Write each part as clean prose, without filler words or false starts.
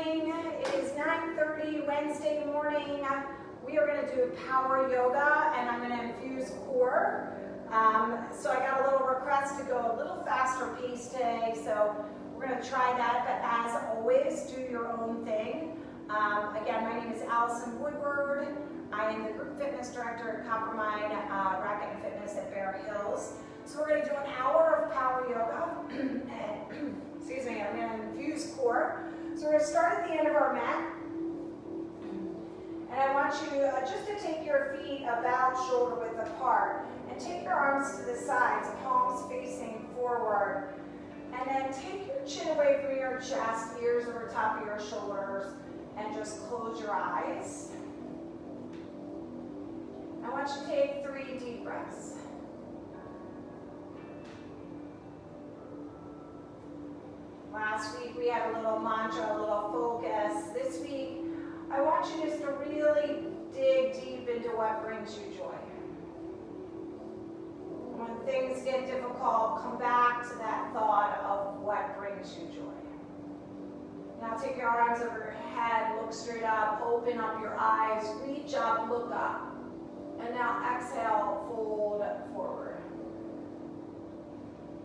morning. It is 9:30 Wednesday morning. We are going to do power yoga and I'm going to infuse core. So I got a little request to go a little faster pace today, so we're going to try that, but as always, do your own thing. Again, my name is Allison Woodward. I am the Group Fitness Director at Coppermine, Racket and Fitness at Bear Hills. So we're going to do an hour of power yoga. And, excuse me, I'm going to infuse core. So we're going to start at the end of our mat. And I want you just to take your feet about shoulder width apart. And take your arms to the sides, palms facing forward. And then take your chin away from your chest, ears over top of your shoulders. And just close your eyes. I want you to take 3 deep breaths. Last week we had a little mantra, a little focus. This week, I want you just to really dig deep into what brings you joy. When things get difficult, come back to that thought of what brings you joy. Now take your arms over your head, look straight up, open up your eyes, reach up, look up. And now exhale, fold forward.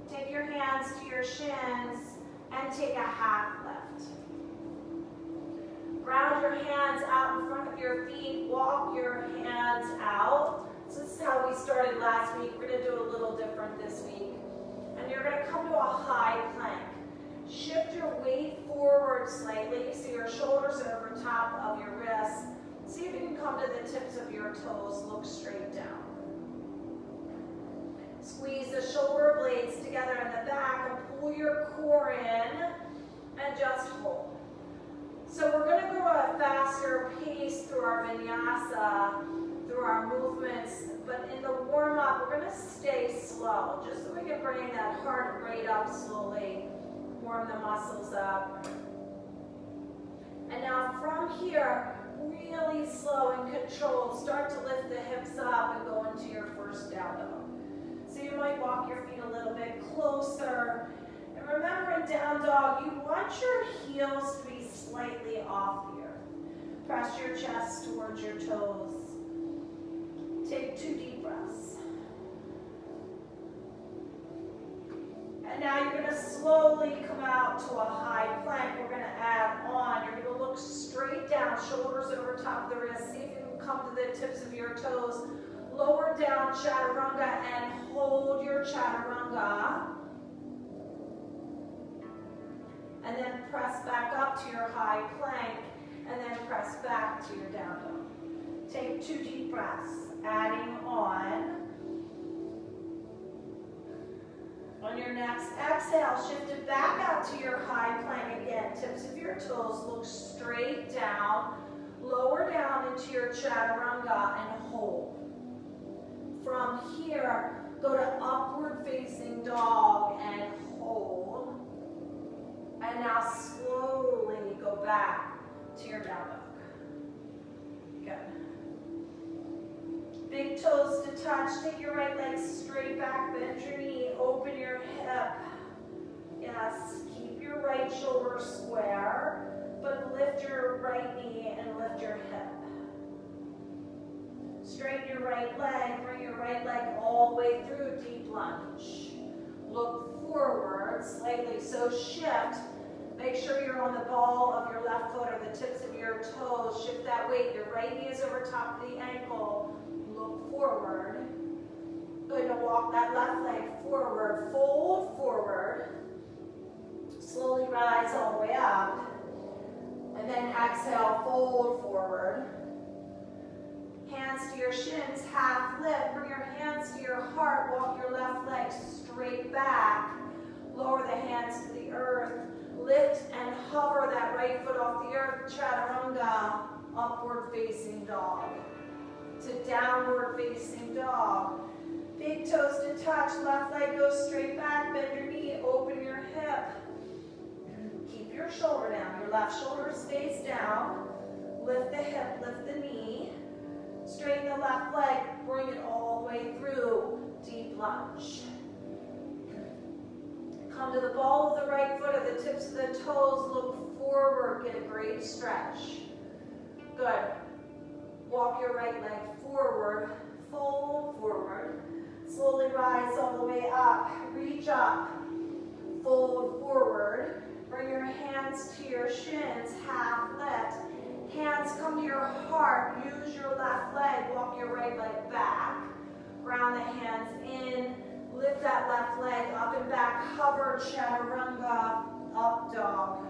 Take your hands to your shins and take a half lift. Ground your hands out in front of your feet, walk your hands out. So this is how we started last week. We're going to do it a little different this week. And you're going to come to a high plank. Shift your weight forward slightly so your shoulders are over top of your wrists. See if you can come to the tips of your toes, look straight down. Squeeze the shoulder blades together in the back and pull your core in and just hold. So we're going to go at a faster pace through our vinyasa, through our movements, but in the warm-up we're going to stay slow, just so we can bring that heart rate up slowly, warm the muscles up. And now from here, really slow and controlled, start to lift the hips up and go into your first down dog. So you might walk your feet a little bit closer. And remember, in down dog, you want your heels to be slightly off the earth. Press your chest towards your toes. Take 2 deep breaths. And now you're going to slowly come out to a high plank. We're going to add on. You're going to look straight down, shoulders over top of the wrists. See if you can come to the tips of your toes. Lower down chaturanga and hold your chaturanga. And then press back up to your high plank. And then press back to your down dog. Take 2 deep breaths. Adding on. On your next exhale, shift it back out to your high plank again. Tips of your toes look straight down. Lower down into your chaturanga and hold. From here, go to upward facing dog and hold. And now slowly go back to your down dog. Good. Big toes to touch. Take your right leg straight back, bend your knee, open your hip. Yes, keep your right shoulder square, but lift your right knee and lift your hip. Straighten your right leg, bring your right leg all the way through, deep lunge. Look forward slightly, so shift. Make sure you're on the ball of your left foot or the tips of your toes. Shift that weight. Your right knee is over top of the ankle. Look forward. Going to walk that left leg forward. Fold forward. Slowly rise all the way up. And then exhale, fold forward. Hands to your shins, half lift. Bring your hands to your heart. Walk your left leg straight back. Lower the hands to the earth. Lift and hover that right foot off the earth. Chaturanga, upward facing dog. To downward facing dog. Big toes to touch. Left leg goes straight back. Bend your knee, open your hip. Keep your shoulder down. Your left shoulder stays down. Lift the hip, lift the knee. Straighten the left leg, bring it all the way through, deep lunge. Come to the ball of the right foot or the tips of the toes, look forward, get a great stretch. Good. Walk your right leg forward, fold forward. Slowly rise all the way up, reach up, fold forward. Bring your hands to your shins, half lift. Hands come to your heart, use your left leg, walk your right leg back. Ground the hands in, lift that left leg up and back, hover, chaturanga, up dog,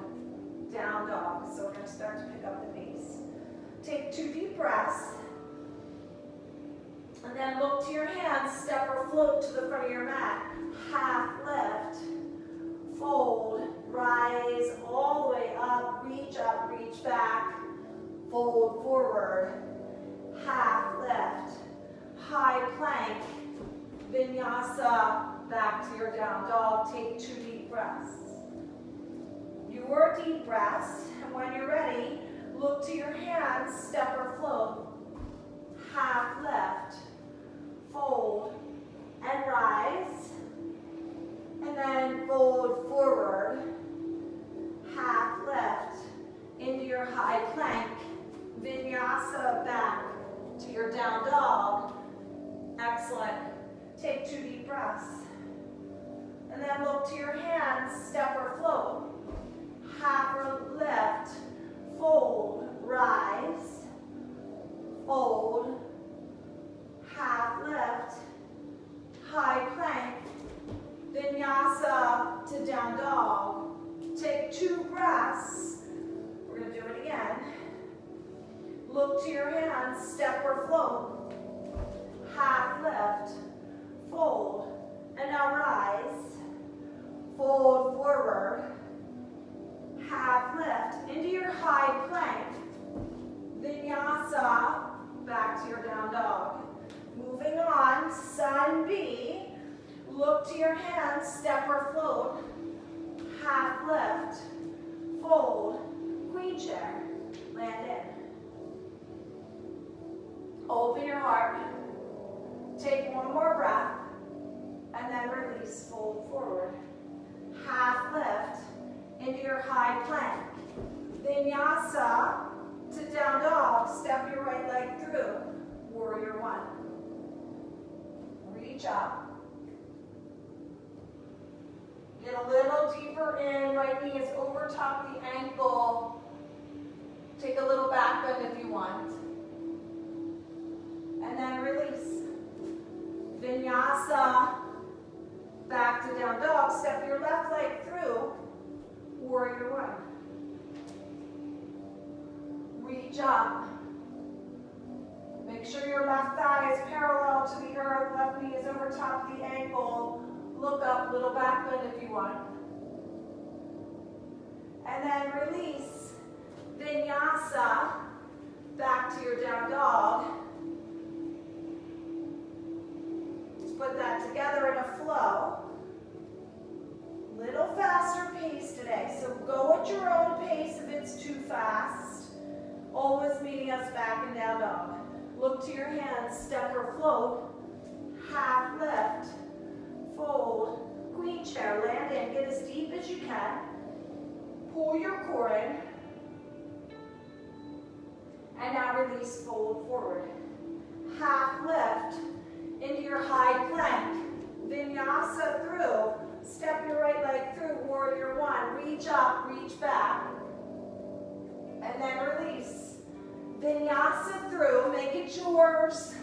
down dog. So we're going to start to pick up the pace. Take 2 deep breaths. And then look to your hands, step or float to the front of your mat. Half lift, fold, rise all the way up, reach back, fold forward, half lift, high plank, vinyasa, back to your down dog. Take 2 deep breaths. Your deep breaths, and when you're ready, look to your hands, step or float, half lift, fold, and rise, and then fold forward, half lift, into your high plank, vinyasa, back to your down dog. Excellent. Take 2 deep breaths. And then look to your hands, step or float, half or lift, fold, rise, fold, half lift, high plank, vinyasa to down dog. Take 2 breaths. We're going to do it again. Look to your hands, step or float, half lift, fold, and now rise, fold forward, half lift into your high plank, vinyasa, back to your down dog. Moving on, side B, look to your hands, step or float, half lift, fold, queen chair, land in. Open your heart, take 1 more breath, and then release, fold forward, half lift into your high plank, vinyasa to down dog, step your right leg through, warrior 1. Reach up. Get a little deeper in, right knee is over top of the ankle. Take a little back bend if you want. And then release. Vinyasa, back to down dog. Step your left leg through, warrior 1. Reach up. Make sure your left thigh is parallel to the earth, left knee is over top of the ankle. Look up, little back bend if you want. And then release. Vinyasa, back to your down dog. Let's put that together in a flow. Little faster pace today, so go at your own pace if it's too fast. Always meeting us back in down dog. Look to your hands, step or float, half lift, fold, queen chair, land in, get as deep as you can, pull your core in, and now release, fold forward. Half lift into your high plank, vinyasa through, step your right leg through, warrior 1, reach up, reach back, and then release. Vinyasa through, make it yours.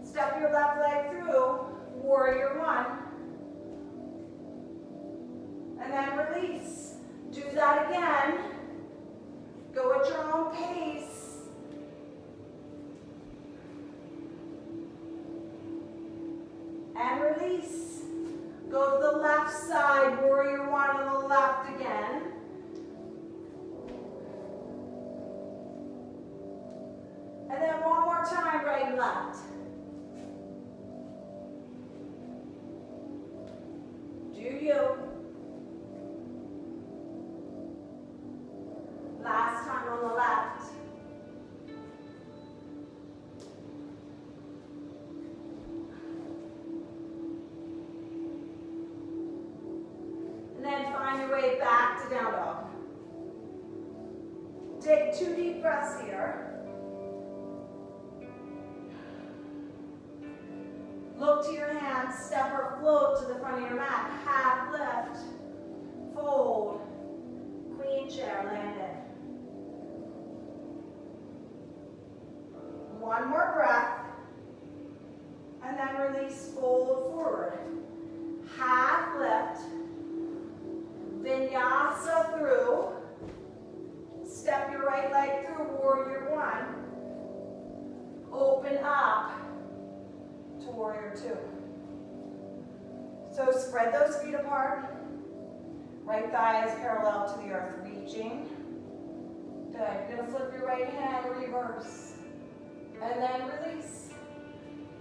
Step your left leg through, warrior 1. And then release. Do that again. Go at your own pace. And release. Go to the left side, warrior 1 on the left again. And then one more time, right and left. Do you. Last time on the left. And then find your way back to down dog. take 2 deep breaths here. Look to your hands, step or float to the front of your mat. Half lift, fold, queen chair, landed. One more breath, and then release, fold forward. Half lift, vinyasa through. Step your right leg through, warrior one. Open up to warrior two. So spread those feet apart. Right thigh is parallel to the earth, reaching. Good. You're going to flip your right hand, reverse. And then release.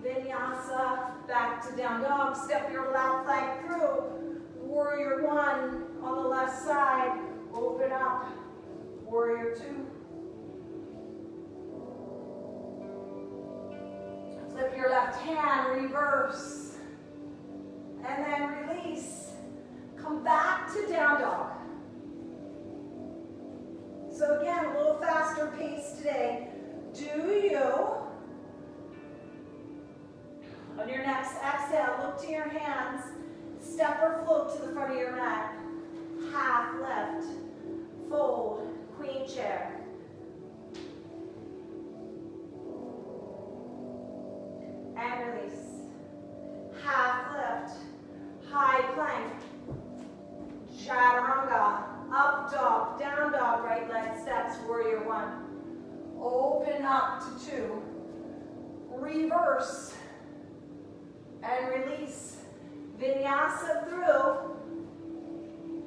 Vinyasa, back to down dog. Step your left leg through. Warrior one on the left side. Open up. Warrior two. Flip your left hand, reverse. And then release. Come back to down dog. So again, a little faster pace today. Do you, on your next exhale, look to your hands, step or float to the front of your mat. Half lift, fold, queen chair. And release. Half lift, high plank, chaturanga, up dog, down dog, right leg steps, warrior one. Open up to two. Reverse. And release. Vinyasa through.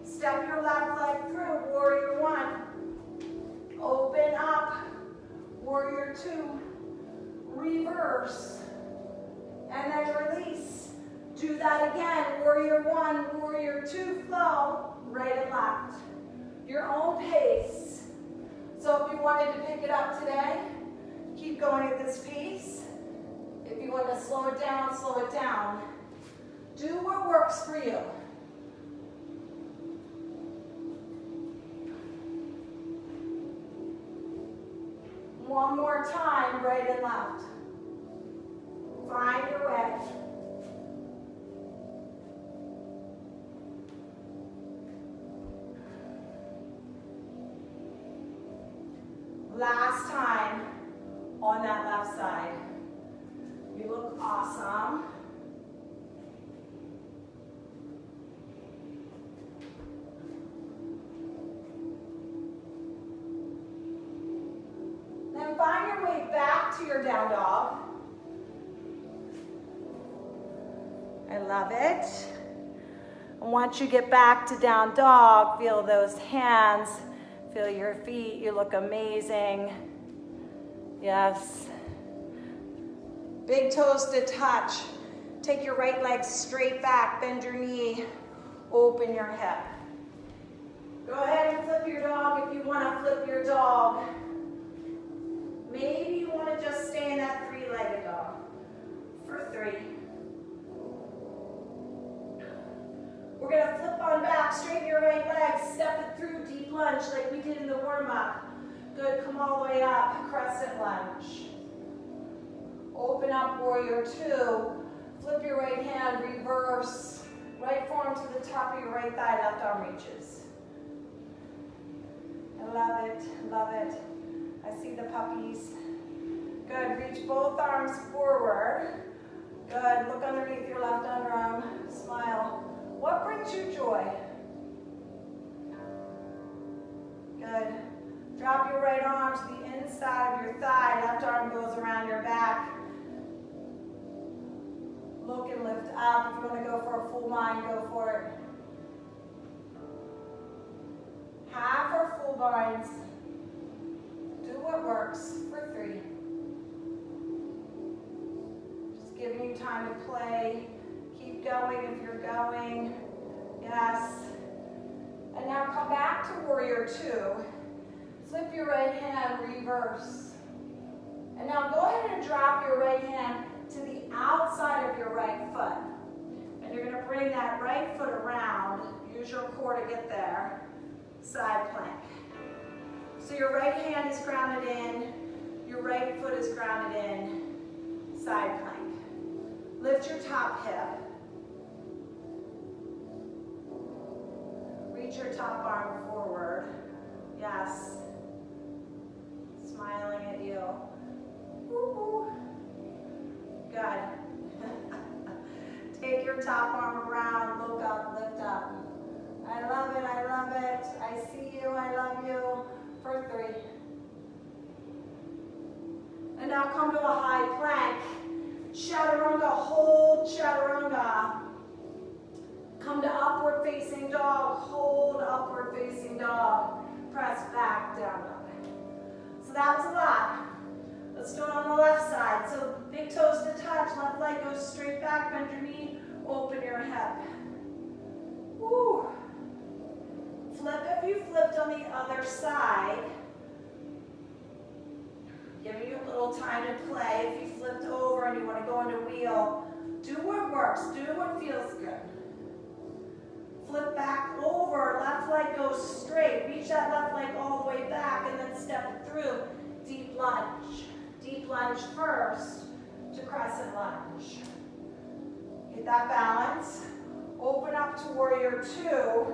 Step your left leg through, warrior one. Open up, warrior two. Reverse. And then release. Do that again, warrior one, warrior two, flow, right and left. Your own pace. So if you wanted to pick it up today, keep going at this pace. If you want to slow it down, slow it down. Do what works for you. One more time, right and left. Find your way. Last time on that left side. You look awesome. Then find your way back to your down dog. I love it. And once you get back to down dog, feel those hands. Feel your feet, you look amazing. Yes. Big toes to touch. Take your right leg straight back, bend your knee, open your hip. Go ahead and flip your dog if you want to flip your dog. Maybe you want to just stay in that three-legged dog for 3. We're going to flip on back, straighten your right leg, step it through, deep lunge like we did in the warm-up. Good, come all the way up, crescent lunge. Open up, warrior two. Flip your right hand, reverse. Right forearm to the top of your right thigh, left arm reaches. I love it, love it. I see the puppies. Good, reach both arms forward. Good, look underneath your left underarm, smile. What brings you joy? Good. Drop your right arm to the inside of your thigh. Left arm goes around your back. Look and lift up. If you want to go for a full bind, go for it. Half or full binds. Do what works for 3. Just giving you time to play. Keep going if you're going. Yes. And now come back to warrior two. Flip your right hand, reverse. And now go ahead and drop your right hand to the outside of your right foot. And you're going to bring that right foot around. Use your core to get there. Side plank. So your right hand is grounded in, your right foot is grounded in, side plank. Lift your top hip. Reach your top arm forward. Yes. Smiling at you. Woo-hoo. Good. Take your top arm around, look up, lift up. I love it, I love it. I see you, I love you. For 3. And now come to a high plank. Chaturanga, hold chaturanga. Come to upward facing dog, hold upward facing dog. Press back, down dog. So that was a lot. Let's do it on the left side. So big toes to touch, left leg goes straight back, bend your knee, open your hip. Woo. Flip if you flipped on the other side. Giving you a little time to play. If you flipped over and you want to go into wheel, do what works, do what feels good. Flip back over, left leg goes straight. Reach that left leg all the way back and then step through. Deep lunge. Deep lunge first to crescent lunge. Get that balance. Open up to warrior 2.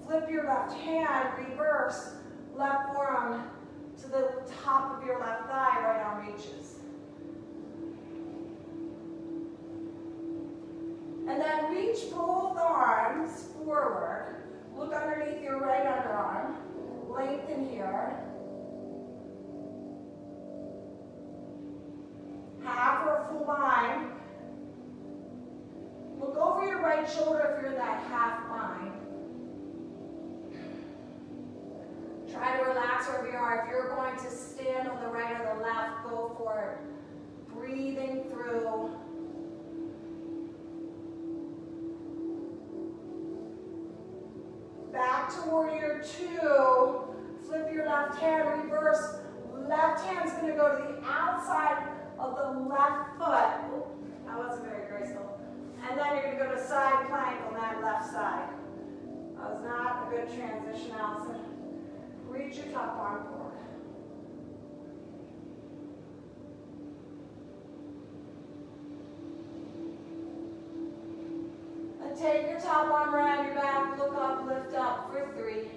Flip your left hand, reverse, left forearm to the top of your left thigh, right arm reaches. And then reach both arms forward. Look underneath your right underarm. Lengthen here. Half or full bind. Look over your right shoulder if you're in that half bind. Try to relax wherever you are. If you're going to stand on the right or the left, go for it. Breathing through. Back to warrior 2. Flip your left hand, reverse. Left hand's going to go to the outside of the left foot. Ooh, that wasn't very graceful. And then you're going to go to side plank on that left side. That was not a good transition, Allison. Reach your top arm forward. And take your top arm around your back, look up, lift up for 3.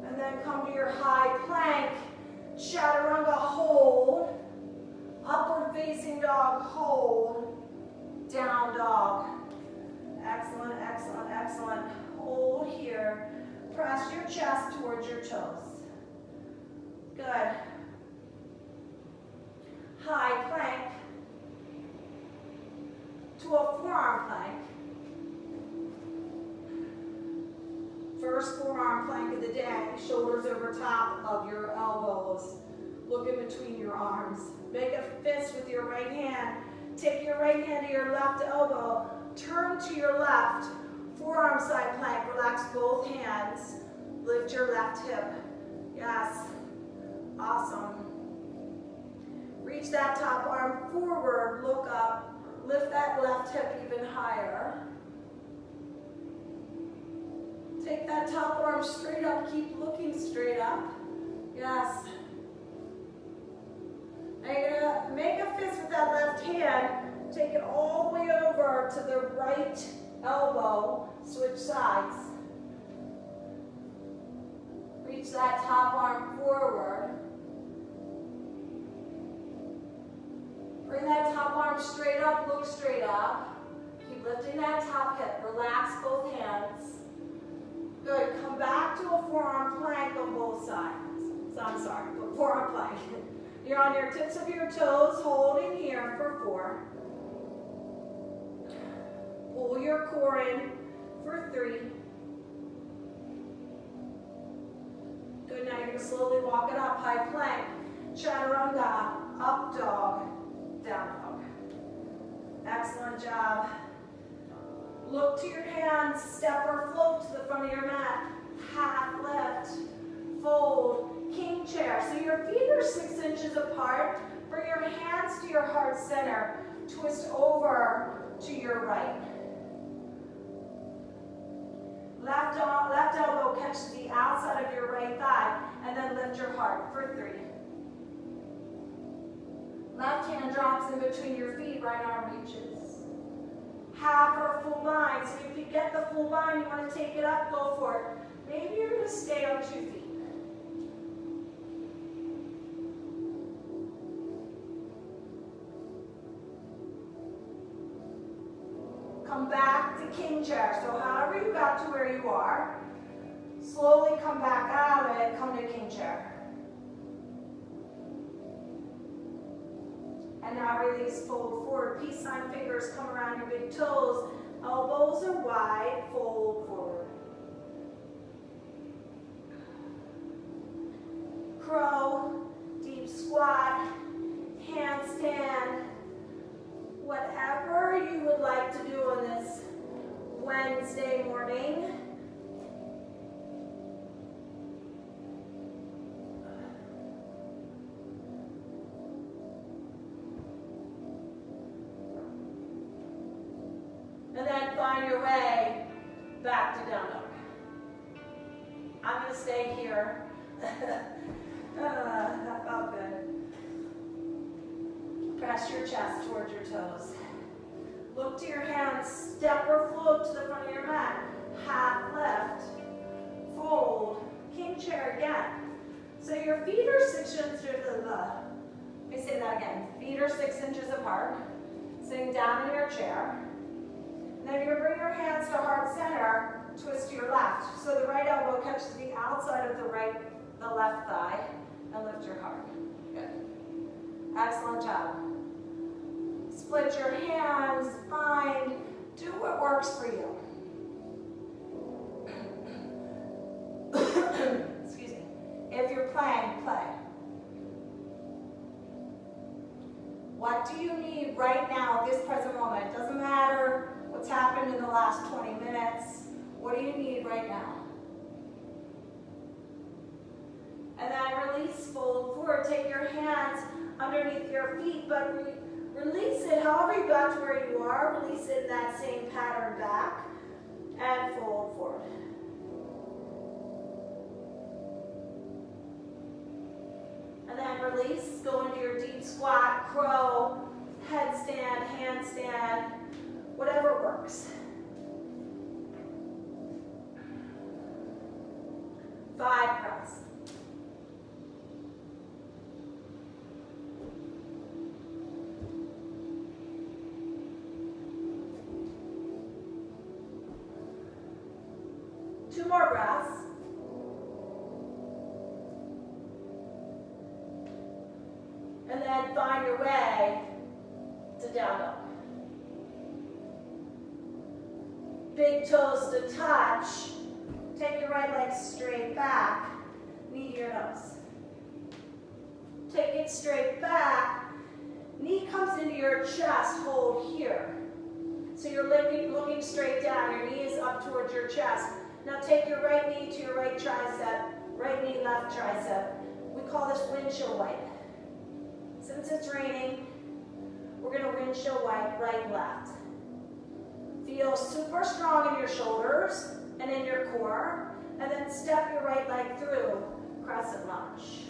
And then come to your high plank, chaturanga, hold. Upward facing dog, hold. Down dog. Excellent, excellent, excellent. Hold here. Press your chest towards your toes. Good. High plank to a forearm plank. First forearm plank of the day. Shoulders over top of your elbows. Look in between your arms. Make a fist with your right hand. Take your right hand to your left elbow. Turn to your left. Forearm side plank. Relax both hands. Lift your left hip. Yes. Awesome. Reach that top arm forward. Look up. Lift that left hip even higher. Take that top arm straight up. Keep looking straight up. Yes. Now you're going to make a fist with that left hand. Take it all the way over to the right elbow. Switch sides. Reach that top arm forward. Bring that top arm straight up, look straight up. Keep lifting that top hip. Relax both hands. Good. Come back to a forearm plank on both sides. So I'm sorry, but forearm plank. You're on your tips of your toes, holding here for 4. Pull your core in for 3. Good. Now you're going to slowly walk it up. High plank. Chaturanga. Up dog. Down dog. Excellent job. Look to your hands. Step or float to the front of your mat. Half lift. Fold. King chair. So your feet are 6 inches apart. Bring your hands to your heart center. Twist over to your right. Left elbow catches the outside of your right thigh, and then lift your heart for 3. Left hand drops in between your feet, right arm reaches. Half or full line. So if you get the full line, you want to take it up, go for it. Maybe you're going to stay on 2 feet. Come back to king chair. So however you got to where you are, slowly come back out and come to king chair. And now release, fold forward. Peace sign fingers come around your big toes. Elbows are wide, fold forward. Crow, deep squat, handstand. Whatever you would like to do on this Wednesday morning. And then find your way back to down dog. I'm going to stay here. That felt good. Press your chest towards your toes. Look to your hands, step or float to the front of your mat. Half left, fold, king chair again. So your feet are 6 inches, let me say that again. Feet are 6 inches apart, sitting down in your chair. And then you're going to bring your hands to heart center, twist to your left. So the right elbow catches the outside of the left thigh, and lift your heart. Good. Excellent job. Split your hands, find, do what works for you. Excuse me. If you're playing, play. What do you need right now at this present moment? It doesn't matter what's happened in the last 20 minutes. What do you need right now? And then release, fold forward. Take your hands underneath your feet, but release it however you got to where you are. Release it in that same pattern back and fold forward. And then release, go into your deep squat, crow, headstand, handstand, whatever works. 5 breaths. Two more breaths. And then find your way to down dog. Big toes to touch. Take your right leg straight back. Knee to your nose. Take it straight back. Knee comes into your chest. Hold here. So you're looking straight down. Your knee is up towards your chest. Now take your right knee to your right tricep, right knee, left tricep. We call this windshield wipe. Since it's raining, we're going to windshield wipe right, left. Feel super strong in your shoulders and in your core, and then step your right leg through, crescent lunge.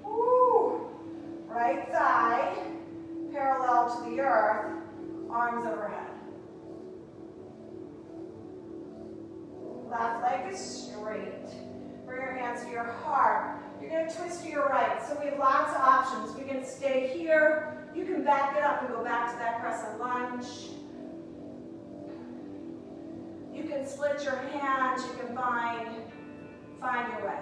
Woo. Right thigh, parallel to the earth, arms overhead. Left leg is straight. Bring your hands to your heart. You're going to twist to your right. So we have lots of options. We can stay here. You can back it up and go back to that crescent lunge. You can split your hands. You can find your way.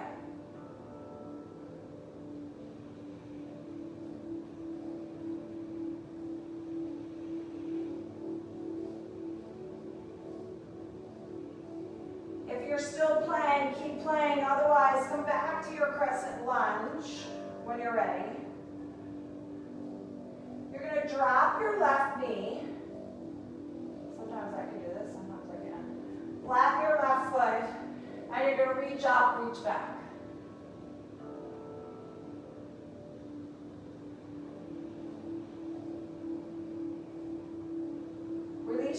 If you're still playing, keep playing. Otherwise, come back to your crescent lunge when you're ready. You're going to drop your left knee. Sometimes I can do this, sometimes I can't. Flatten your left foot, and you're going to reach up, reach back.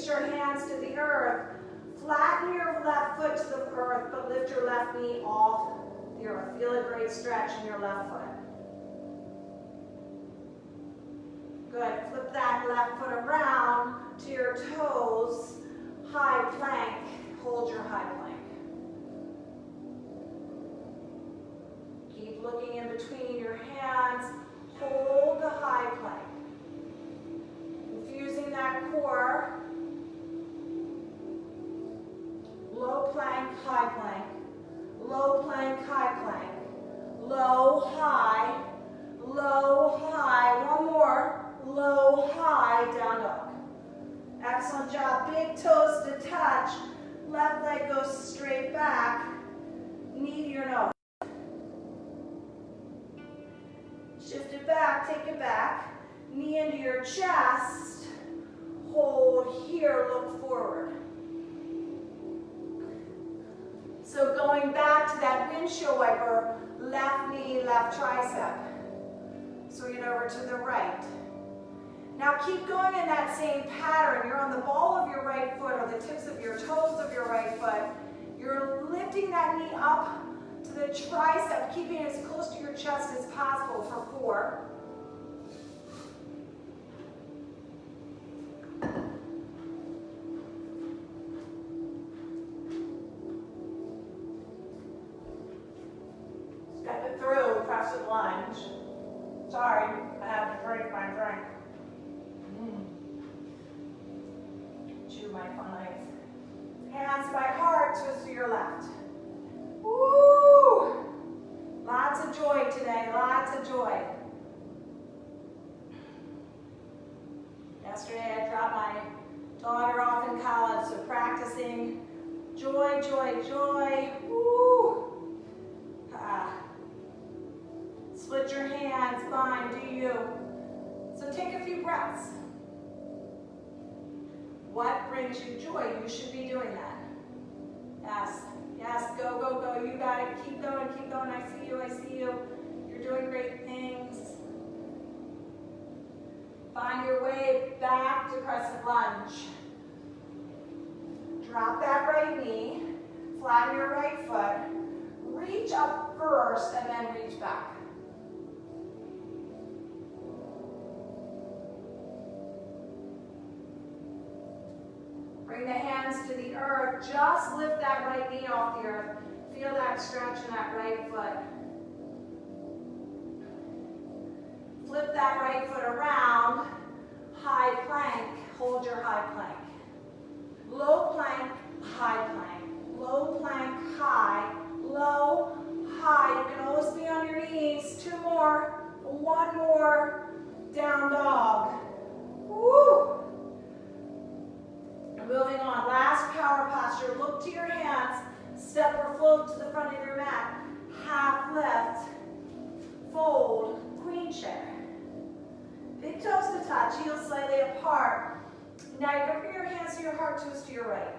Release your hands to the earth. Flatten your left foot to the earth, but lift your left knee off the earth. Feel a great stretch in your left foot. Good. Flip that left foot around to your toes. High plank. Hold your high plank. Keep looking in between your hands. Hold the high plank. Infusing that core. Low plank, high plank. Low plank, high plank. Low, high. Low, high. One more. Low, high, down dog. Excellent job. Big toes to touch. Left leg goes straight back. Knee to your nose. Shift it back, take it back. Knee into your chest. Hold here, look forward. So going back to that windshield wiper, left knee, left tricep. Swing it over to the right. Now keep going in that same pattern. You're on the ball of your right foot or the tips of your toes of your right foot. You're lifting that knee up to the tricep, keeping it as close to your chest as possible for 4. Step it through, crescent lunge. Sorry, I have to drink my drink. Chew my thighs. Hands by heart, twist to your left. Woo! Lots of joy today, lots of joy. Yesterday I dropped my daughter off in college, so practicing joy, joy, joy. Woo! Split your hands, bind, do you. So take a few breaths. What brings you joy? You should be doing that. Yes, yes, go, go, go. You got it. Keep going, keep going. I see you, I see you. You're doing great things. Find your way back to crescent lunge. Drop that right knee. Flatten your right foot. Reach up first and then reach back. Bring the hands to the earth. Just lift that right knee off the earth. Feel that stretch in that right foot. Flip that right foot around. High plank. Hold your high plank. Low plank, high plank. Low plank, high. Low, high. You can always be on your knees. 2 more. 1 more. Down dog. Woo! Moving on, last power posture. Look to your hands. Step or float to the front of your mat. Half lift. Fold. Queen chair. Big toes to touch. Heels slightly apart. Now you're going to bring your hands to your heart, twist to your right.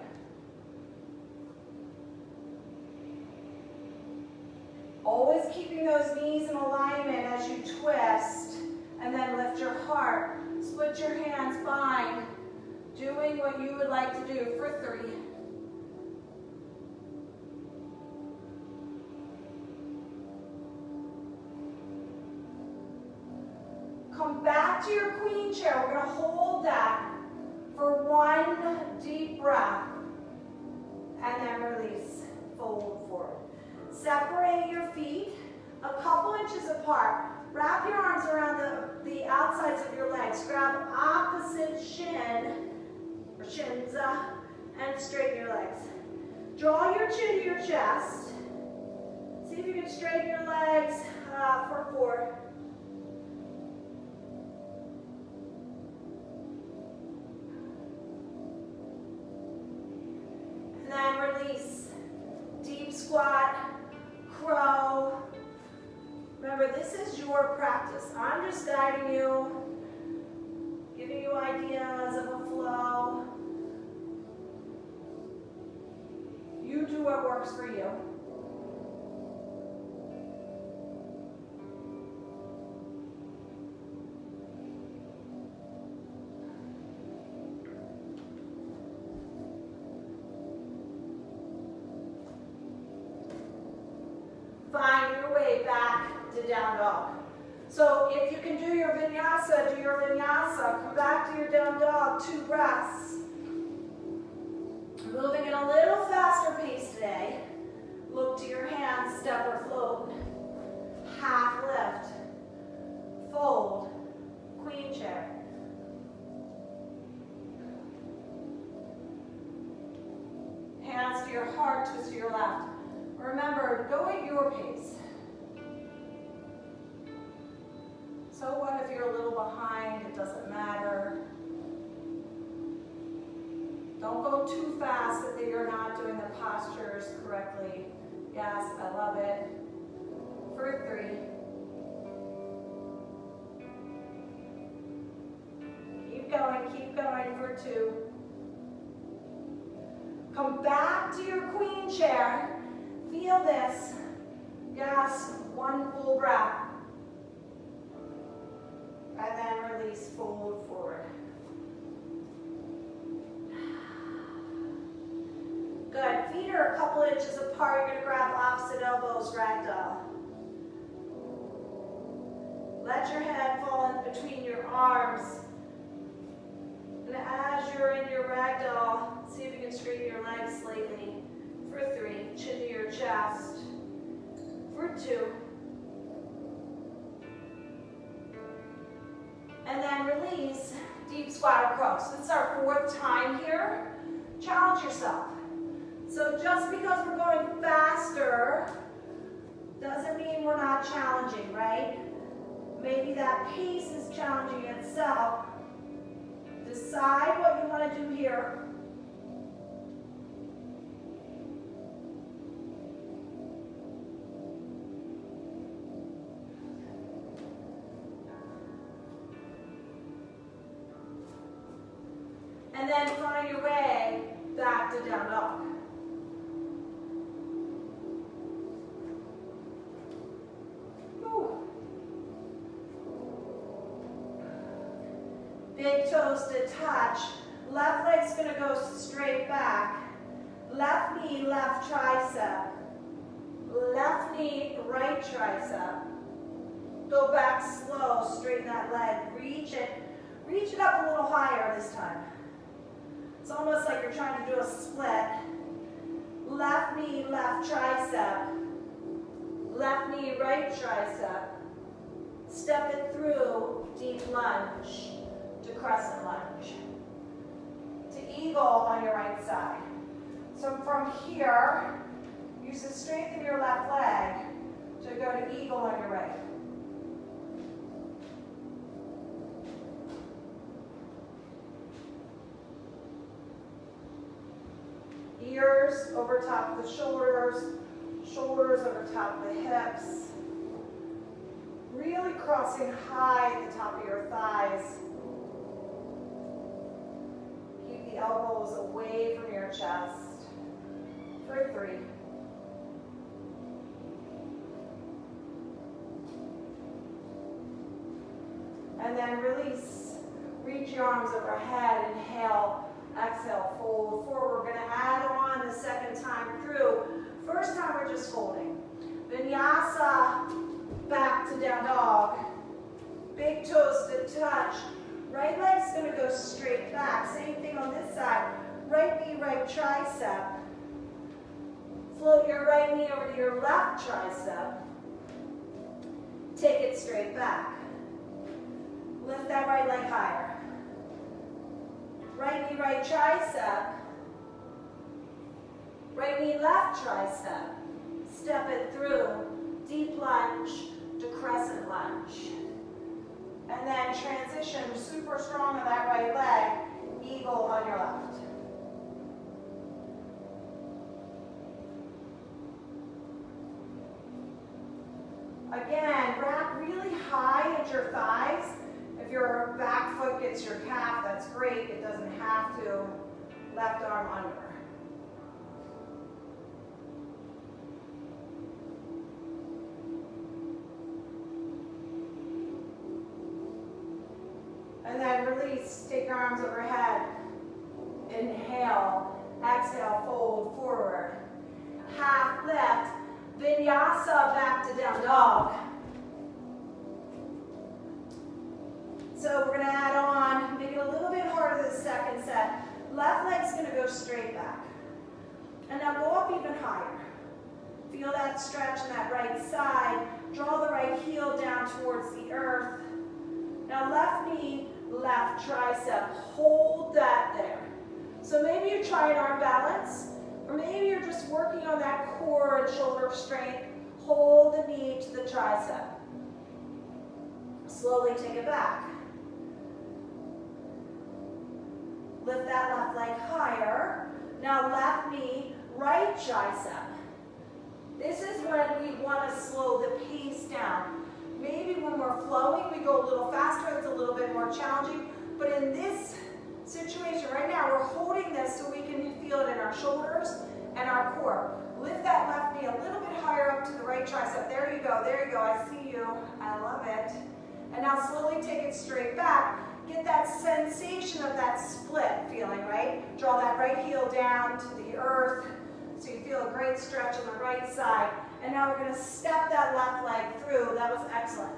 Always keeping those knees in alignment as you twist. And then lift your heart. Split your hands, bind. Doing what you would like to do for 3. Come back to your queen chair. We're going to hold that for 1 deep breath. And then release. Fold forward. Separate your feet a couple inches apart. Wrap your arms around the outsides of your legs. Grab opposite shin. Shins and straighten your legs. Draw your chin to your chest. See if you can straighten your legs for 4. And then release. Deep squat, crow. Remember, this is your practice. I'm just guiding you, giving you ideas of a flow. You do what works for you. way back to down dog. So if you can do your vinyasa, do your vinyasa. Come back to your down dog, 2 breaths. Moving at a little faster pace today. Look to your hands, step or float. Half lift. Fold. Queen chair. Hands to your heart, twist to your left. Remember, go at your pace. So what if you're a little behind? It doesn't matter. Don't go too fast so that you're not doing the postures correctly. Yes, I love it. For 3. Keep going for 2. Come back to your queen chair. Feel this. Yes, 1 full breath. And then release, fold forward. Good. Feet are a couple inches apart. You're going to grab opposite elbows, ragdoll. Let your head fall in between your arms. And as you're in your ragdoll, see if you can straighten your legs slightly. For 3, chin to your chest. For 2. And then release, deep squat or crow. So this is our 4th time here. Challenge yourself. So just because we're going faster doesn't mean we're not challenging, right? Maybe that pace is challenging itself. Decide what you want to do here. And then find your way back to down dog. Big toes to touch. Left leg's going to go straight back. Left knee, left tricep. Left knee, right tricep. Go back slow, straighten that leg. Reach it up a little higher this time. It's almost like you're trying to do a split. Left knee, left tricep. Left knee, right tricep. Step it through, deep lunge to crescent lunge. To eagle on your right side. So from here, use the strength in your left leg to go to eagle on your right. Ears over top of the shoulders, shoulders over top of the hips. Really crossing high at the top of your thighs. Keep the elbows away from your chest. For 3. And then release. Reach your arms overhead. Inhale. Exhale, fold forward. We're going to add on the second time through. First time we're just holding. Vinyasa, back to down dog. Big toes to touch. Right leg's going to go straight back. Same thing on this side. Right knee, right tricep. Float your right knee over to your left tricep. Take it straight back. Lift that right leg higher. Right knee, right tricep. Right knee, left tricep. Step it through. Deep lunge to crescent lunge. And then transition super strong on that right leg. Eagle on your left. Again, rack really high at your thighs. If your back foot gets your calf, that's great. It doesn't have to. Left arm under. And then release. Take your arms overhead. Inhale. Exhale. Fold forward. Half lift. Vinyasa, back to down dog. So we're going to add on, make it a little bit harder the second set. Left leg's going to go straight back. And now go up even higher. Feel that stretch in that right side. Draw the right heel down towards the earth. Now left knee, left tricep. Hold that there. So maybe you're trying arm balance, or maybe you're just working on that core and shoulder strength. Hold the knee to the tricep. Slowly take it back. Lift that left leg higher. Now left knee, right tricep. This is when we want to slow the pace down. Maybe when we're flowing, we go a little faster. It's a little bit more challenging. But in this situation right now, we're holding this so we can feel it in our shoulders and our core. Lift that left knee a little bit higher up to the right tricep. There you go. There you go. I see you. I love it. And now slowly take it straight back. Get that sensation of that split feeling, right? Draw that right heel down to the earth so you feel a great stretch on the right side. And now we're going to step that left leg through. That was excellent.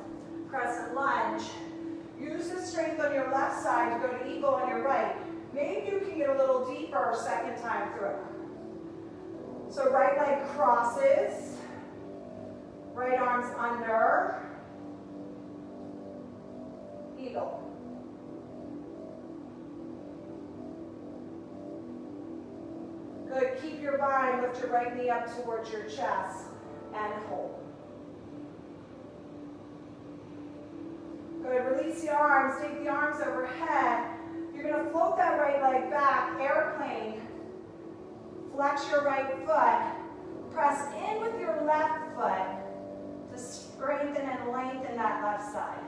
Crescent lunge. Use the strength on your left side to go to eagle on your right. Maybe you can get a little deeper second time through. So right leg crosses. Right arm's under. Eagle. Good, keep your bind, lift your right knee up towards your chest and hold. Good, release the arms, take the arms overhead. You're going to float that right leg back, airplane. Flex your right foot. Press in with your left foot to strengthen and lengthen that left side.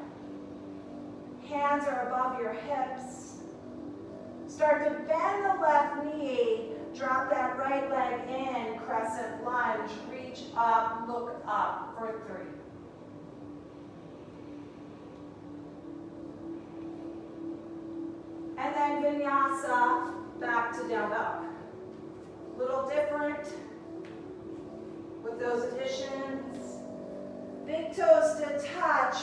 Hands are above your hips. Start to bend the left knee. Drop that right leg in, crescent lunge. Reach up, look up for 3. And then vinyasa, back to down dog. Little different with those additions. Big toes to touch.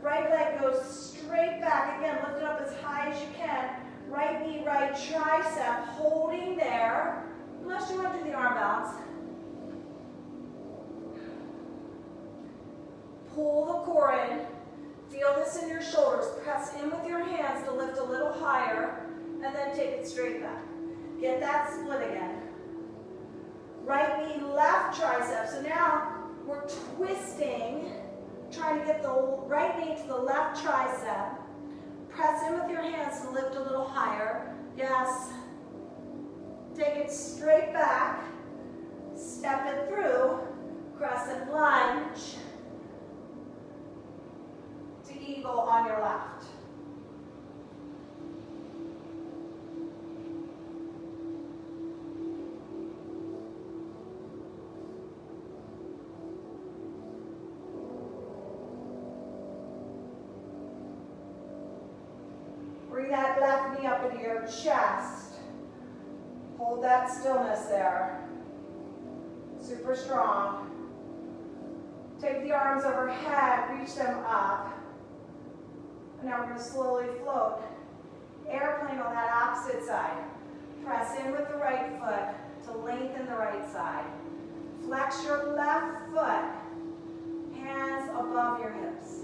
Right leg goes straight back. Again, lift it up as high as you can. Right knee, right tricep, holding there. Unless you want to do the arm balance. Pull the core in. Feel this in your shoulders. Press in with your hands to lift a little higher, and then take it straight back. Get that split again. Right knee, left tricep. So now we're twisting, trying to get the right knee to the left tricep. Press in with your hands and lift a little higher. Yes. Take it straight back. Step it through. Crescent lunge. To eagle on your left. Bring that left knee up into your chest. Hold that stillness there. Super strong. Take the arms overhead, reach them up. And now we're going to slowly float. Airplane on that opposite side. Press in with the right foot to lengthen the right side. Flex your left foot. Hands above your hips.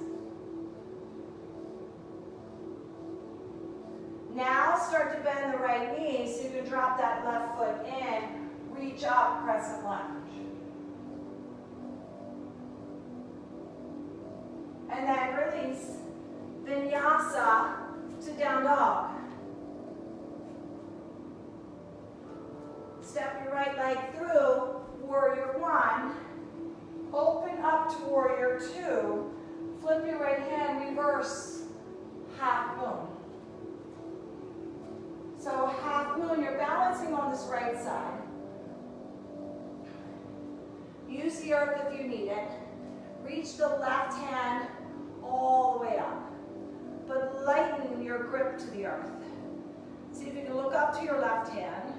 Now start to bend the right knee so you can drop that left foot in, reach up, crescent lunge. And then release, vinyasa to down dog. Step your right leg through, warrior 1. Open up to warrior 2. Flip your right hand, reverse, half moon. So half moon, you're balancing on this right side. Use the earth if you need it. Reach the left hand all the way up. But lighten your grip to the earth. See if you can look up to your left hand.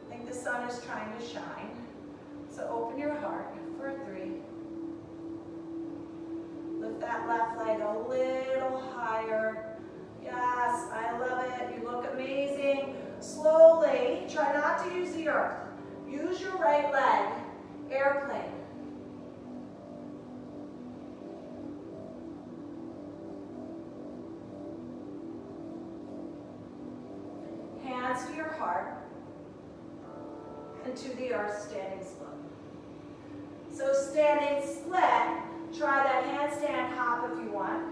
I think the sun is trying to shine. So open your heart for 3. Lift that left leg a little higher. Yes, I love it. You look amazing. Slowly, try not to use the earth. Use your right leg. Airplane. Hands to your heart and to the earth, standing split. So standing split, try that handstand hop if you want.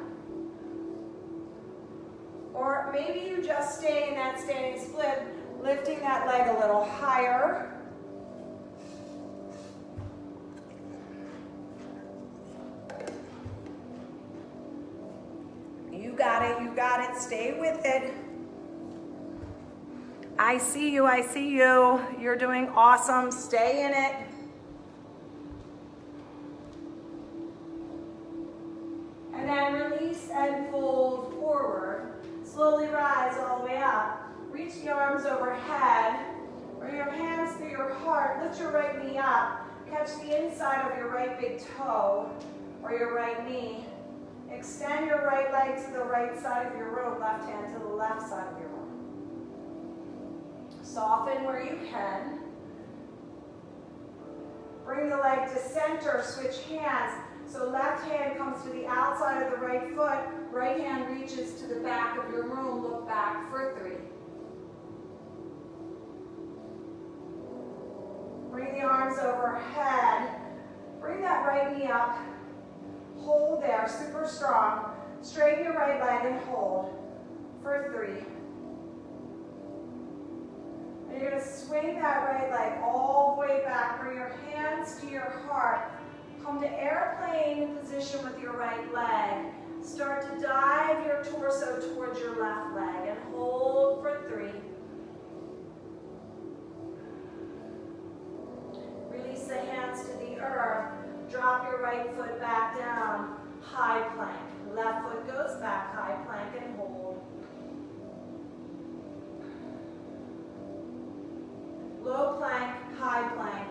Or maybe you just stay in that standing split, lifting that leg a little higher. You got it, stay with it. I see you, You're doing awesome, stay in it. And then release and fold forward. Slowly rise all the way up. Reach the arms overhead. Bring your hands through your heart. Lift your right knee up. Catch the inside of your right big toe or your right knee. Extend your right leg to the right side of your room, left hand to the left side of your room. Soften where you can. Bring the leg to center, switch hands. So left hand comes to the outside of the right foot, right hand reaches to the back of your room, look back for 3. Bring the arms overhead, bring that right knee up, hold there, super strong. Straighten your right leg and hold for 3. And you're going to swing that right leg all the way back, bring your hands to your heart. Come to airplane position with your right leg. Start to dive your torso towards your left leg and hold for 3. Release the hands to the earth. Drop your right foot back down. High plank. Left foot goes back. High plank and hold. Low plank, high plank.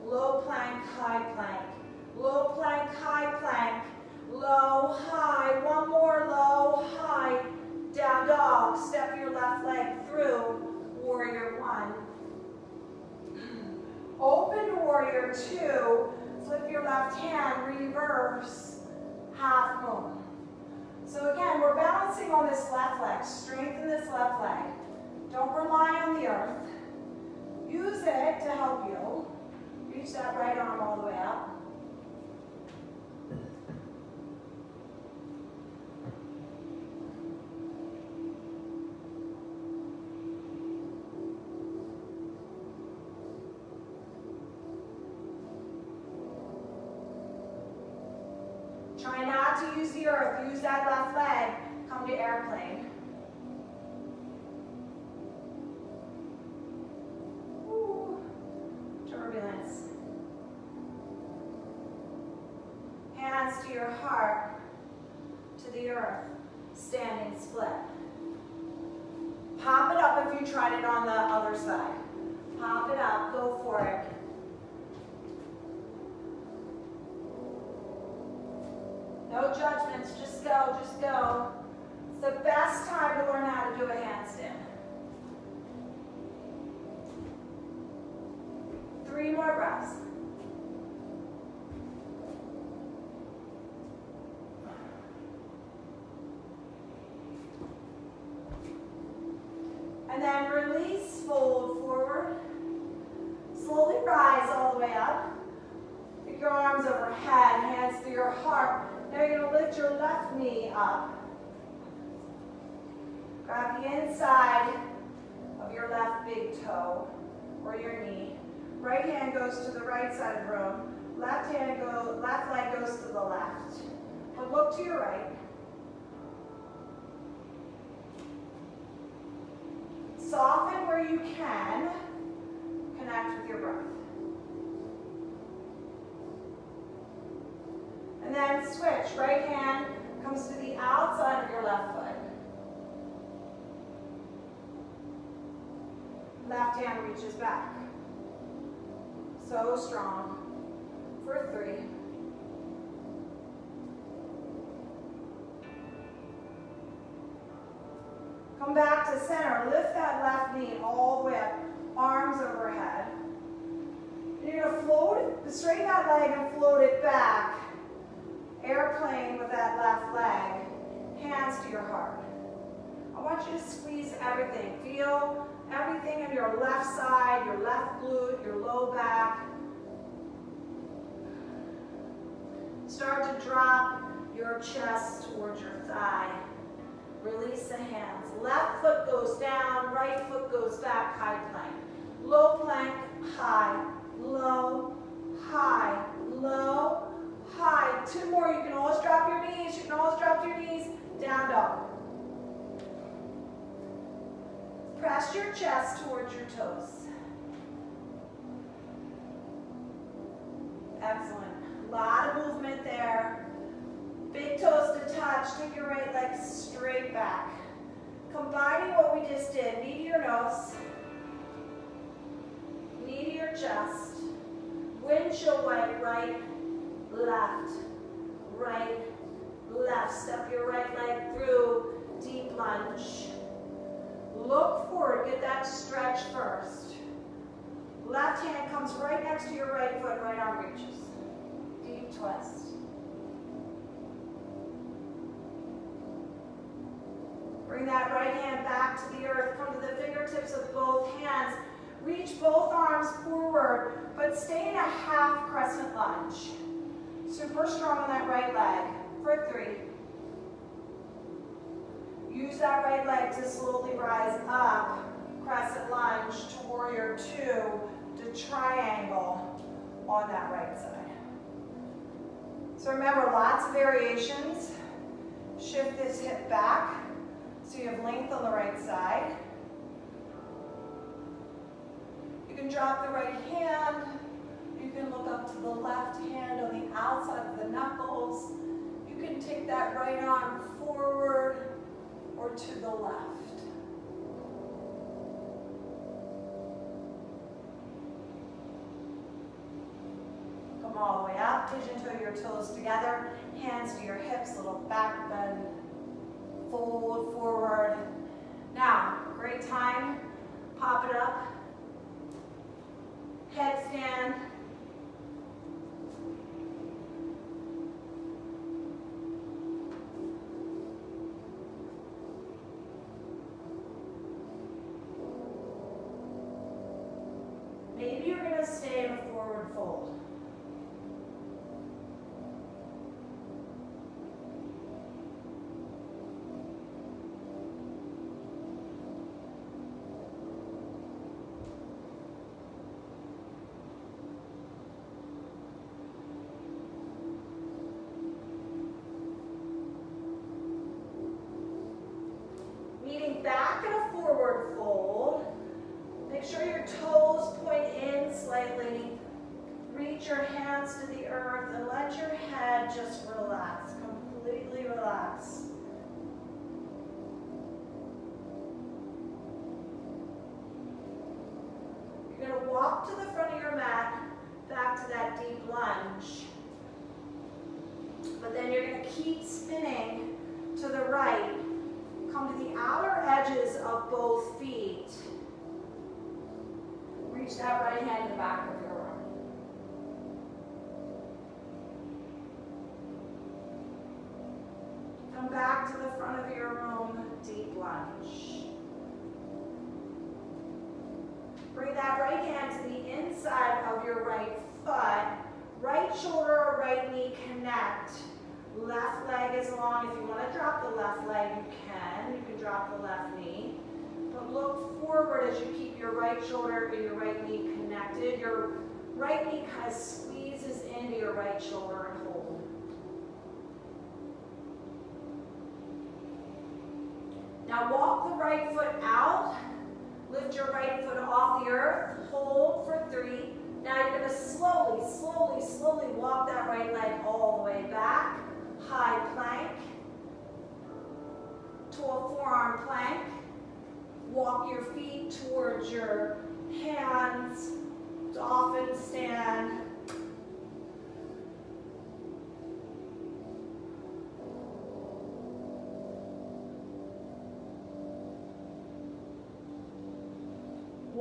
Low plank, high plank. Low plank, high plank, low, high, one more low, high, down dog, step your left leg through, warrior 1. Open warrior 2, flip your left hand, reverse, half moon. So again, we're balancing on this left leg, strengthen this left leg. Don't rely on the earth. Use it to help you. Reach that right arm all the way up. Try not to use the earth. Use that left leg. Come to airplane. Ooh, turbulence. Hands to your heart, to the earth. Standing split. Pop it up if you tried it on the other side. Pop it up. Go for it. No judgments, just go, just go. It's the best time to learn how to do a handstand. 3 more breaths. And then release, fold forward. Slowly rise all the way up. Take your arms overhead, hands to your heart. Now you're going to lift your left knee up. Grab the inside of your left big toe or your knee. Right hand goes to the right side of the room. Left leg goes to the left. But look to your right. Soften where you can. Connect with your breath. And then switch. Right hand comes to the outside of your left foot. Left hand reaches back. So strong. For 3. Come back to center. Lift that left knee all the way up. Arms overhead. You're going to float, straighten that leg and float it back. Airplane with that left leg. Hands to your heart. I want you to squeeze everything. Feel everything in your left side, your left glute, your low back. Start to drop your chest towards your thigh. Release the hands. Left foot goes down, right foot goes back, high plank. Low plank, high, low, high, low, high. 2 more. You can always drop your knees. You can always drop your knees. Down dog. Press your chest towards your toes. Excellent. A lot of movement there. Big toes to touch. Take your right leg straight back. Combining what we just did. Knee to your nose. Knee to your chest. Windshield wiper, right, left, right, left. Step your right leg through. Deep lunge. Look forward. Get that stretch first. Left hand comes right next to your right foot. Right arm reaches. Deep twist. Bring that right hand back to the earth. Come to the fingertips of both hands. Reach both arms forward, but stay in a half crescent lunge. Super strong on that right leg. For 3. Use that right leg to slowly rise up. Crescent lunge to warrior 2 to triangle on that right side. So remember, lots of variations. Shift this hip back so you have length on the right side. You can drop the right hand. You can look up to the left hand on the outside of the knuckles. You can take that right arm forward or to the left. Come all the way up. Pigeon toe your toes together. Hands to your hips. Little back bend. Fold forward. Now, great time. Pop it up. Headstand. Maybe you're going to stay in a forward fold. Back in a forward fold. Make sure your toes point in slightly. Reach your hands to the earth and let your head just relax. Completely relax. You're going to walk to the front of your mat, back to that deep lunge. But then you're going to keep spinning to the right. Come to the outer edges of both feet. Reach that right hand to the back of your arm. Come back to the front of your own deep lunge. Bring that right hand to the inside of your right foot. Right shoulder or right knee connect. Left leg is long. If you want to drop the left leg, you can. You can drop the left knee. But look forward as you keep your right shoulder and your right knee connected. Your right knee kind of squeezes into your right shoulder and hold. Now walk the right foot out. Lift your right foot off the earth. Hold for 3. Now you're going to slowly, slowly, slowly walk that right leg all the way back. High plank to a forearm plank. Walk your feet towards your hands. Dolphin stand.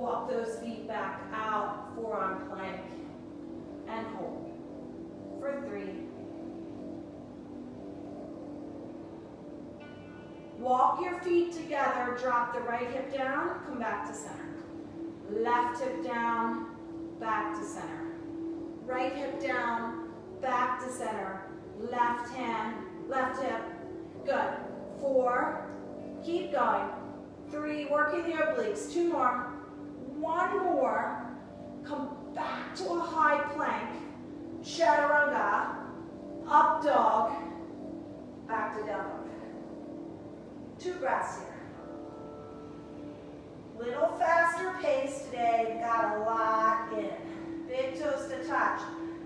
Walk those feet back out, forearm plank, and hold for 3. Walk your feet together, drop the right hip down, come back to center. Left hip down, back to center. Right hip down, back to center. Left hand, left hip. Good. 4. Keep going. 3. Working the obliques. 2 more. 1 more. Come back to a high plank. Chaturanga. Up dog. Back to down dog. 2 breaths here. Little faster pace today. Got a lot in. Big toes to touch.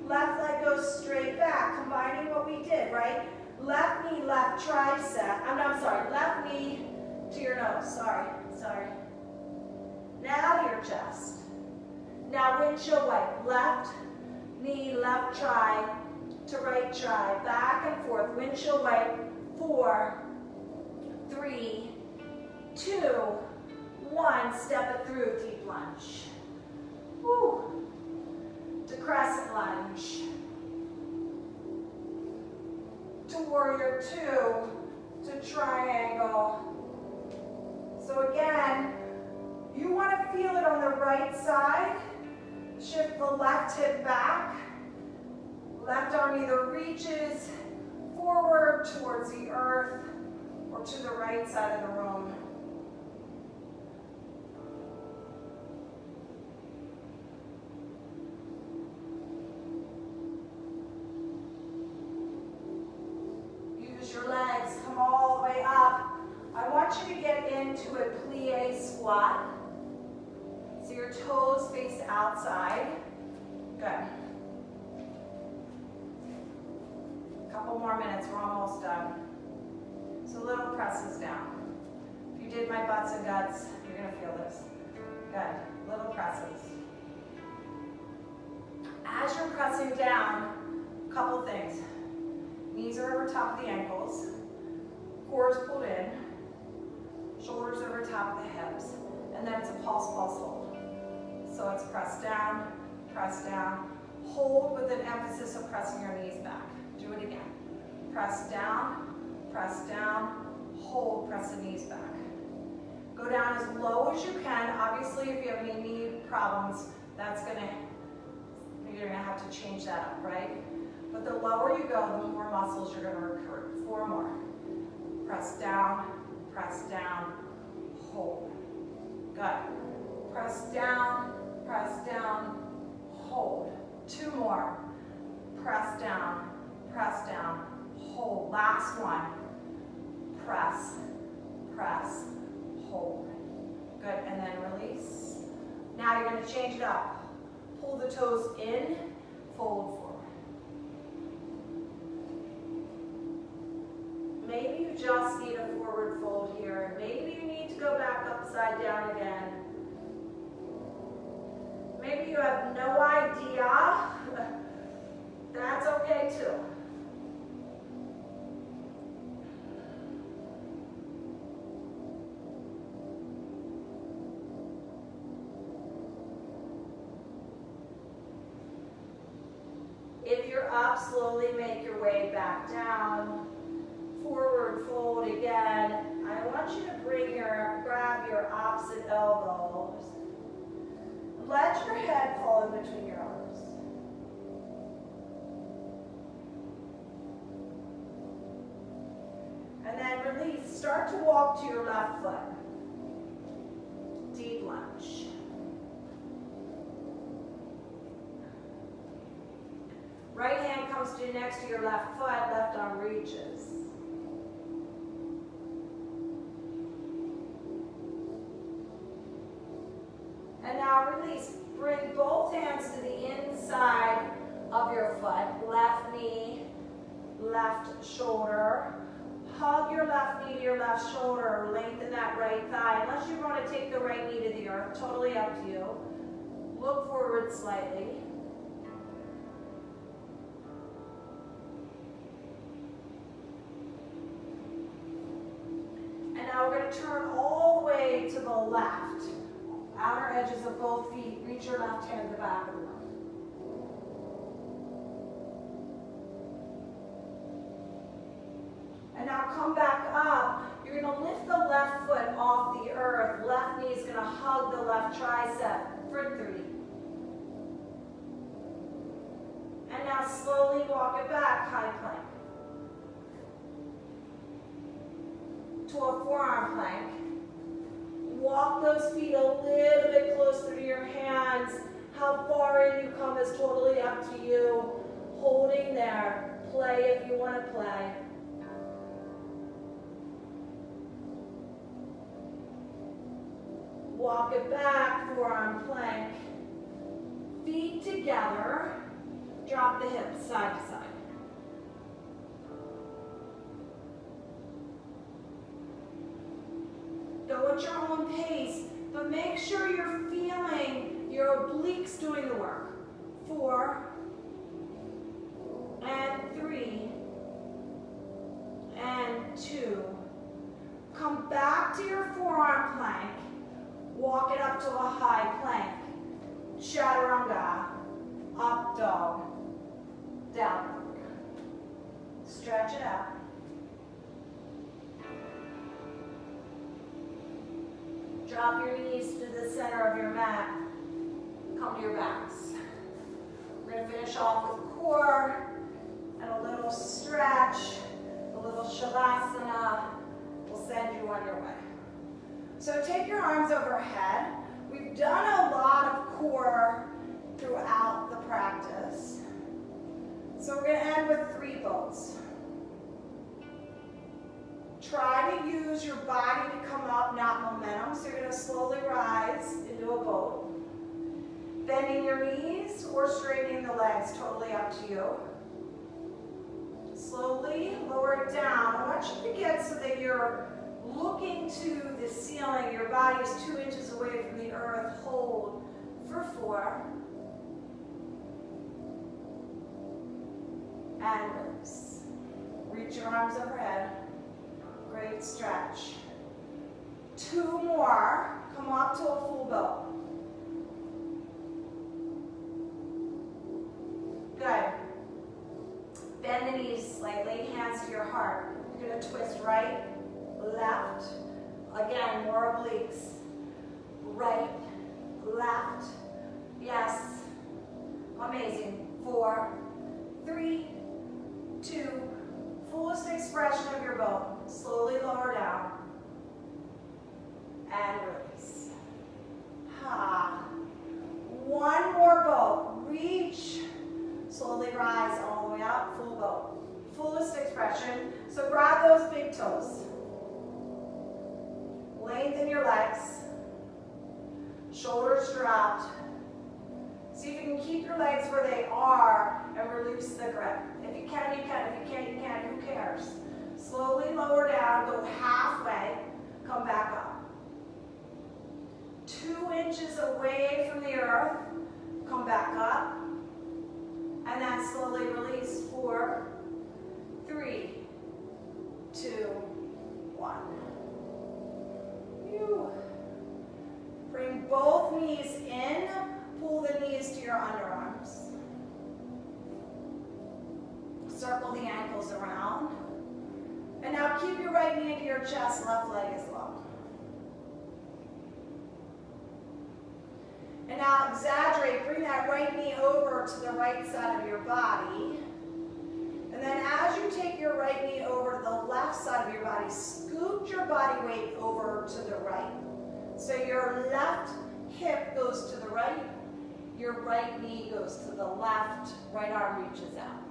Left leg goes straight back, combining what we did, right? Left knee, left tricep. I'm sorry, left knee to your nose. Sorry. Now to your chest. Now windshield wipe. Left knee, left tri to right tri. Back and forth. Windshield wipe. 4, 3, 2, 1. Step it through. Deep lunge. Woo. To crescent lunge, to warrior 2, to triangle. So again, you want to feel it on the right side. Shift the left hip back. Left arm either reaches forward towards the earth or to the right side of the room. Your legs, come all the way up. I want you to get into a plie squat. So your toes face outside. Good. Couple more minutes, we're almost done. So little presses down. If you did my butts and guts, you're gonna feel this. Good, little presses. As you're pressing down, a couple things. Knees are over top of the ankles, core is pulled in, shoulders over top of the hips, and then it's a pulse hold. So it's press down, hold with an emphasis of pressing your knees back. Do it again. Press down, hold, press the knees back. Go down as low as you can. Obviously, if you have any knee problems, you're gonna have to change that up, right? But the lower you go, the more muscles you're going to recruit. 4 more. Press down, hold. Good. Press down, hold. 2 more. Press down, hold. Last one. Press, hold. Good, and then release. Now you're going to change it up. Pull the toes in, fold forward. Maybe you just need a forward fold here. Maybe you need to go back upside down again. Maybe you have no idea. That's okay too. If you're up, slowly make your way back down. Forward fold again. I want you to grab your opposite elbows. Let your head fall in between your arms. And then release. Start to walk to your left foot. Deep lunge. Right hand comes to next to your left foot, left arm reaches. And now release. Bring both hands to the inside of your foot. Left knee, left shoulder. Hug your left knee to your left shoulder. Lengthen that right thigh. Unless you want to take the right knee to the earth, totally up to you. Look forward slightly. And now we're going to turn all the way to the left. Outer edges of both feet. Reach your left hand to the back of the room. And now come back up. You're going to lift the left foot off the earth. Left knee is going to hug the left tricep for 3. And now slowly walk it back, high plank. To a forearm plank. Walk those feet a little bit closer to your hands. How far in you come is totally up to you. Holding there. Play if you want to play. Walk it back, forearm plank. Feet together. Drop the hips side to side. Go at your own pace, but make sure you're feeling your obliques doing the work. 4 and 3 and 2. Come back to your forearm plank. Walk it up to a high plank. Chaturanga. Up dog. Down dog. Stretch it out. Drop your knees to the center of your mat. Come to your backs. We're going to finish off with core and a little stretch, a little shavasana. We'll send you on your way. So take your arms overhead. We've done a lot of core throughout the practice. So we're going to end with 3 boats. Try to use your body to come up, not momentum. So you're going to slowly rise into a boat. Bending your knees or straightening the legs, totally up to you. Slowly lower it down. I want you to get so that you're looking to the ceiling. Your body is 2 inches away from the earth. Hold for 4. And release. Reach your arms overhead. Great stretch. 2 more. Come up to a full boat. Good. Bend the knees slightly, hands to your heart. You're going to twist right, left. Again, more obliques. Right, left. Yes. Amazing. 4, 3, 2. Fullest expression of your boat. Slowly lower down. And release. Ha. 1 more boat. Reach. Slowly rise all the way up. Full boat. Fullest expression. So grab those big toes. Lengthen your legs. Shoulders dropped. See if you can keep your legs where they are and release the grip. If you can, you can. If you can't, you can't. Who cares? Slowly lower down. Go halfway. Come back up. 2 inches away from the earth. Come back up. And then slowly release. 4, 3, 2, 1. Bring both knees in. Pull the knees to your underarms. Circle the ankles around. And now keep your right knee to your chest, left leg is long. And now exaggerate, bring that right knee over to the right side of your body. And then as you take your right knee over to the left side of your body, scoot your body weight over to the right. So your left hip goes to the right, your right knee goes to the left, right arm reaches out.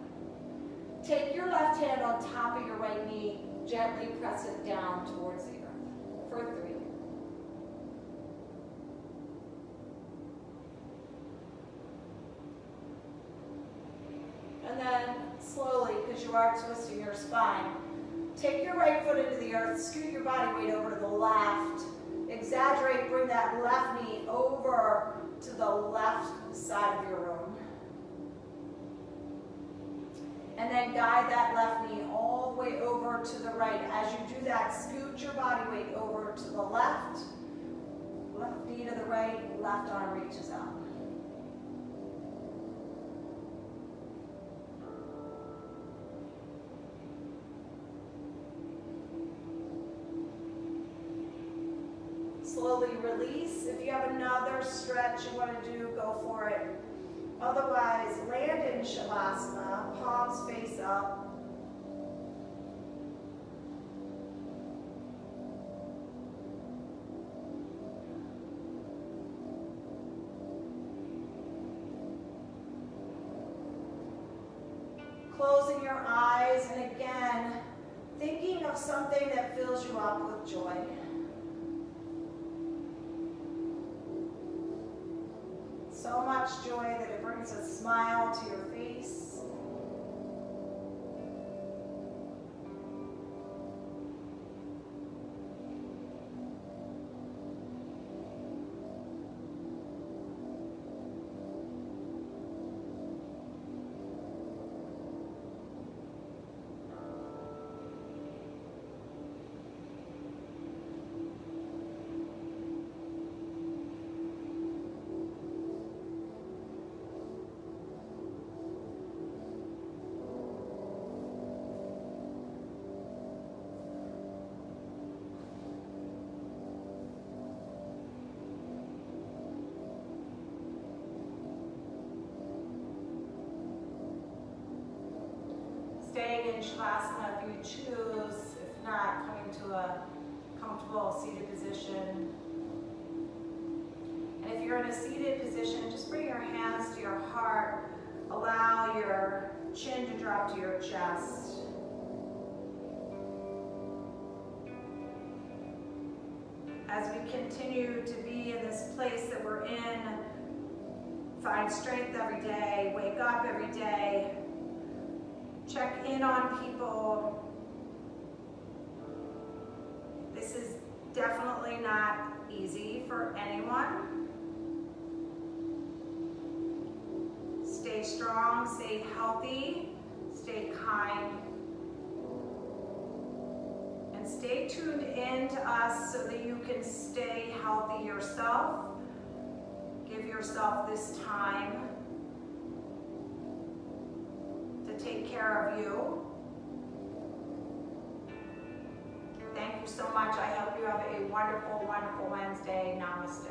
Take your left hand on top of your right knee, gently press it down towards the earth for 3. And then slowly, because you are twisting your spine, take your right foot into the earth, scoot your body weight over to the left, exaggerate, bring that left knee over to the left side of your room. And then guide that left knee all the way over to the right. As you do that, scoot your body weight over to the left Left knee to the right, left arm reaches up. Slowly release. If you have another stretch you want to do, go for it. Otherwise, land in Shavasana, palms face up. Closing your eyes, and again, thinking of something that fills you up with joy. So much joy that it brings a smile to your face. Staying in Shavasana if you choose, if not, coming to a comfortable seated position. And if you're in a seated position, just bring your hands to your heart. Allow your chin to drop to your chest. As we continue to be in this place that we're in, find strength every day, wake up every day, check in on people. This is definitely not easy for anyone. Stay strong, stay healthy, stay kind, and stay tuned in to us so that you can stay healthy yourself. Give yourself this time to take care of you. Thank you so much. I hope you have a wonderful, wonderful Wednesday. Namaste.